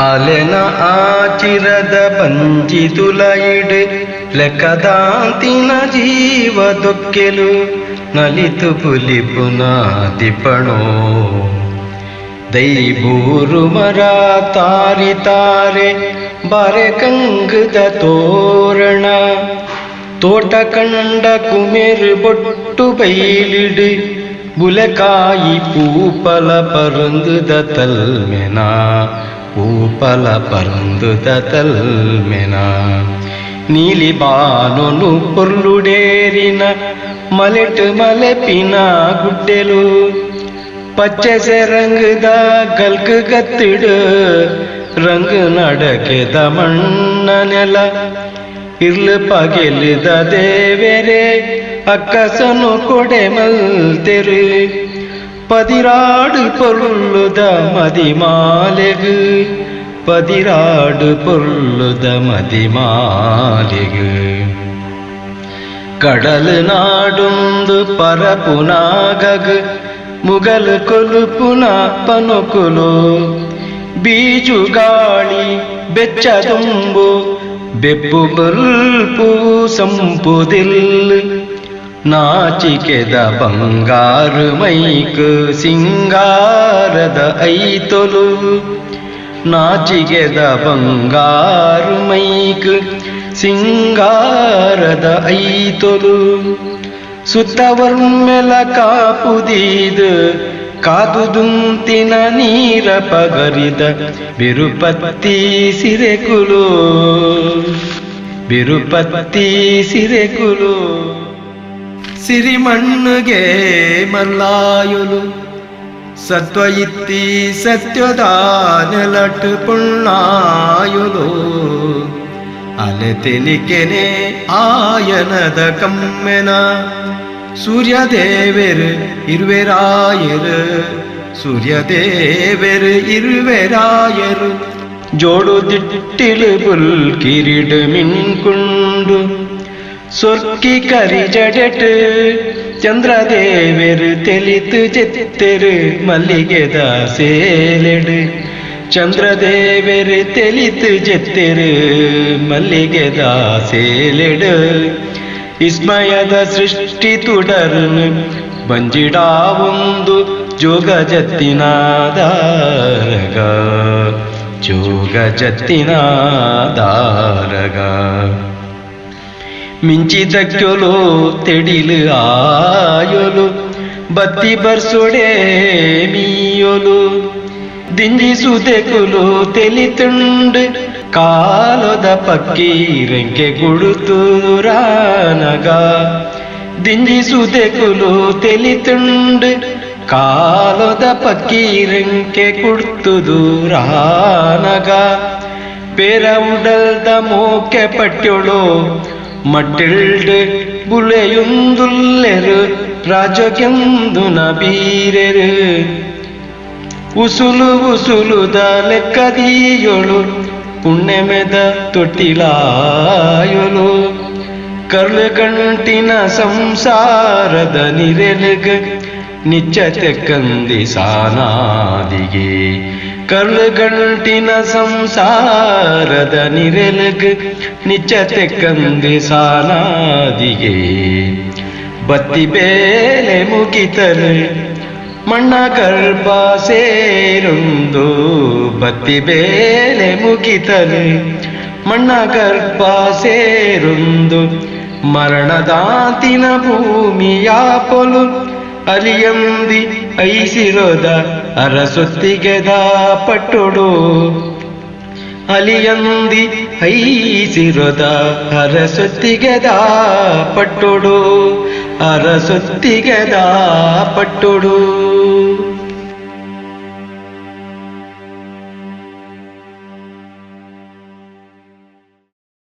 ಅಲೆನ ಆಚಿರದ ಪಂಚಿತುಲ ಇಡು ಲೆಕ್ಕದಾಂತಿನ ಜೀವದೊಕ್ಕೆಲು ನಲಿತು ಪುಲಿಪು ನಾದಿಪಣೋ ದೈಬೂರು ಮರ ತಾರಿತಾರೆ ಬರೆ ಕಂಗದ ತೋರಣ ತೋಟ ಕಂಡ ಕುಮೇರು ಬೊಟ್ಟು ಬೈಲಿಡು ಬುಲೆಕಾಯಿ ಪೂಪಲ ಪರಂದುದ ತಲ್ಮೆನ ಪೂಪಲ ಪರಂದುದ ತಲ್ಮೆನ ನೀಲಿ ಬಾನೊನು ಪೊರ್ಲುಡೇರಿನ ಮಲೆಟ್ ಮಲೆಪಿನ ಗುಡ್ಡೆಲು ಪಚ್ಚೆ ರಂಗದ ಗಲ್ಕ ಗತ್ತಿಡು ರಂಗು ನಡಕೆದ ಮಣ್ಣ ನೆಲ ಇರ್ಲು ಪಗೆಲಿದ ದೇವೆರೆ ಅಕ್ಕಸನು ಕೊಡೆ ಮಲ್ತೆರು ಪದಿರಾಡು ಪೊರ್ಲುದ ಮದಿಮಾಲೆಗು ಪದಿರಾಡು ಪೊರ್ಲುದ ಮದಿಮಾಲೆಗು ಕಡಲು ನಾಡುಂದು ಪರಪುನಾಗಗು ಮುಗಲು ಕೊಲುಪುನ ಪನುಕುಲು ಬೀಜು ಗಾಳಿ ಬೆಚ್ಚದುಂಬು ಬೆಪ್ಪು ಬಲ್ಪು ಸಂಪುದಿಲ್ ನಾಚಿಕೆದ ಬಂಗಾರು ಮೈಕು ಸಿಂಗಾರದ ಐತೊಲು ನಾಚಿಕೆದ ಬಂಗಾರು ಮೈಕು ಸಿಂಗಾರದ ಐತೊಲು ಸುತ್ತವರ್ಮೆಲ ಕಾಪುದೀದು ಕಾದುದುಂತಿನ ನೀರ ಪಗರಿದ ಬಿರುಪತ್ತಿ ಸಿರೆಕುಲು ಬಿರುಪತ್ತಿ ಸಿರೆಕುಲು ಸಿರಿಮಣ್ಣುಗೆ ಮಲ್ಲಾಯುಲು ಸತ್ವ ಇತ್ತಿ ಸತ್ಯದ ನೆಲಟು ಪುಣ್ಣಾಯುಲು ಅಲೆ ತೆಲಿಕೆನೆ ಆಯನದ ಕಮ್ಮೆನ ಸೂರ್ಯದೇವರು ಇರುವೆರಾಯರು ಸೂರ್ಯದೇವರು ಇರುವೆರಾಯರು ಜೋಡು ದಿಟ್ಟಿಲು ಬುಲ್ ಕಿರೀಡು ಮಿನ್ಕುಂಡು ಸೊರ್ಕಿ ಕರಿ ಜಡೆಟ್ ಚಂದ್ರದೇವರು ತೆಲಿತು ಜೆತ್ತೆರು ಮಲ್ಲಿಗೆದ ಸೇಲೆಡು ಚಂದ್ರದೇವರು ತೆಲಿತು ಜೆತ್ತೆರು ಮಲ್ಲಿಗೆದ ಸೇಲೆಡು ವಿಸ್ಮಯದ ಸೃಷ್ಟಿ ತುಡರ್ನು ಬಂಜಿಡಾ ಒಂದು ಜೋಗ ಜತ್ತಿನ ದಾರಗ ಜೋಗ ಜತ್ತಿನ ದಾರಗ ಮಿಂಚಿದಕ್ಕೊಲು ತೆಡಿಲು ಆಯೊಲು ಬತ್ತಿ ಬರ್ಸೊಡೆ ಮೀಯೊಲು ದಿಂಜಿಸುದೆಕುಲು ತೆಲಿತುಂಡು ಕಾಲದ ಪಕ್ಕೀರಂಕೆ ಗುಡುತೂರಾನಗ ದಿಂಜಿಸುದೆಕುಲು ತೆಲಿತುಂಡು ಕಾಲದ ಪಕ್ಕೀರಂಕೆ ಕುಡ್ತುದೂರಾನಗ ಪೇರ ಉಡಲ್ದ ಮೋಕೆ ಪಟ್ಯೊಳು ಮಟ್ಟಿಲ್ಡು ಬುಳೆಯುಂದುಲ್ಲೆರು ರಾಜಕೆಂದುನ ಬೀರೆರು ಉಸುಲು ಉಸುಲುದ ಲೆಕ್ಕದಿಯೊಳು ಪುಣ್ಯಮೆದ ತೊಟ್ಟಿಲಾಯೊಲು ಕರ್ಲು ಗಂಟಿನ ಸಂಸಾರದ ನಿರೆಲುಗ ನಿಚ್ಚತೆ ಕಂದಿ ಸಾನಾದಿಗೆ ಕರ್ಲು ಗಂಟಿನ ಸಂಸಾರದ ನಿರೆಲುಗ ನಿಚ್ಚತೆ ಕಂದಿ ಸಾನಾದಿಗೆ ಬತ್ತಿ ಬೇಲೆ ಮುಗಿತರು ಮಣ್ಣ ಗರ್ಭ ಸೇರೊಂದು ಬತ್ತಿ ಬೇಲೆ ಮುಗಿತಲು ಮಣ್ಣ ಗರ್ಭ ಸೇರೊಂದು ಮರಣದಾಂತಿನ ಭೂಮಿಯ ಪೊಲು ಅಲಿಯಂದಿ ಐಸಿರೋದ ಅರಸೊತ್ತಿಗೆದ ಪಟ್ಟೊಡು ಅಲಿಯಂದಿ ಐಸಿರೋದ ಅರಸೊತ್ತಿಗೆದ ಪಟ್ಟೊಡು ಅರಸೊತ್ತಿಗೆದ ಪಟ್ಟೊಡು